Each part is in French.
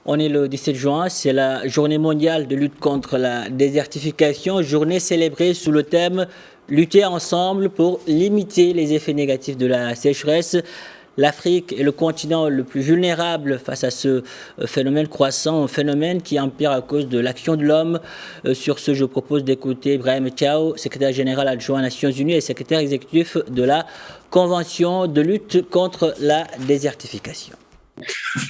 On est le 17 juin, c'est la journée mondiale de lutte contre la désertification, journée célébrée sous le thème Lutter ensemble pour limiter les effets négatifs de la sécheresse. L'Afrique est le continent le plus vulnérable face à ce phénomène croissant, un phénomène qui empire à cause de l'action de l'homme. Sur ce, je propose d'écouter Ibrahim Thiaw, secrétaire général adjoint aux Nations Unies et secrétaire exécutif de la Convention de lutte contre la désertification.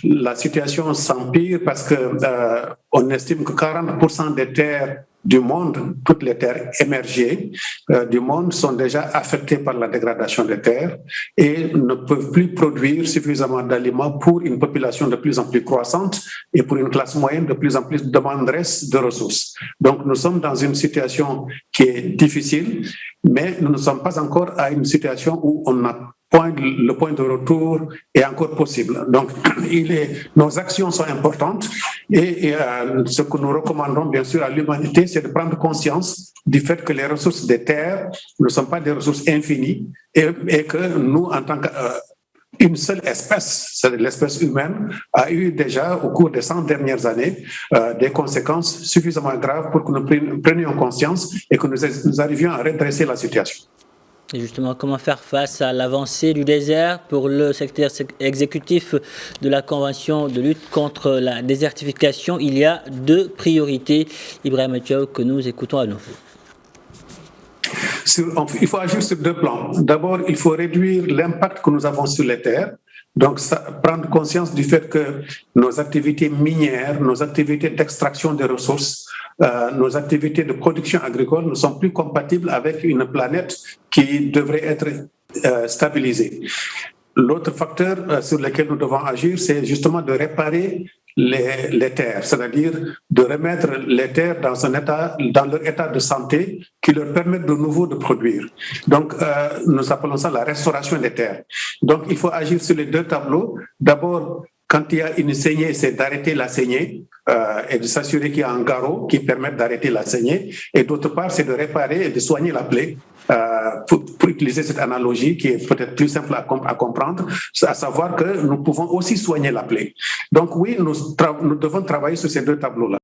La situation s'empire parce qu'on estime que 40% des terres du monde, toutes les terres émergées du monde sont déjà affectées par la dégradation des terres et ne peuvent plus produire suffisamment d'aliments pour une population de plus en plus croissante et pour une classe moyenne de plus en plus demanderesse de ressources. Donc nous sommes dans une situation qui est difficile, mais nous ne sommes pas encore à une situation où on a le point de retour est encore possible. Donc, nos actions sont importantes et ce que nous recommandons bien sûr à l'humanité, c'est de prendre conscience du fait que les ressources des terres ne sont pas des ressources infinies et que nous, en tant qu'une seule espèce, c'est l'espèce humaine, a eu déjà au cours des 100 dernières années des conséquences suffisamment graves pour que nous prenions conscience et que nous arrivions à redresser la situation. Et justement, comment faire face à l'avancée du désert? Pour le secrétaire exécutif de la Convention de lutte contre la désertification, il y a deux priorités, Ibrahim Thiaw, que nous écoutons à nouveau. Il faut agir sur deux plans. D'abord, il faut réduire l'impact que nous avons sur les terres. Donc, prendre conscience du fait que nos activités minières, nos activités d'extraction des ressources, nos activités de production agricole ne sont plus compatibles avec une planète qui devrait être stabilisée. L'autre facteur sur lequel nous devons agir, c'est justement de réparer les terres, c'est-à-dire de remettre les terres dans leur état de santé qui leur permette de nouveau de produire. Donc, nous appelons ça la restauration des terres. Donc, il faut agir sur les deux tableaux. D'abord, quand il y a une saignée, c'est d'arrêter la saignée et de s'assurer qu'il y a un garrot qui permette d'arrêter la saignée. Et d'autre part, c'est de réparer et de soigner la plaie. Pour utiliser cette analogie qui est peut-être plus simple à comprendre, à savoir que nous pouvons aussi soigner la plaie. Donc oui, nous devons travailler sur ces deux tableaux-là.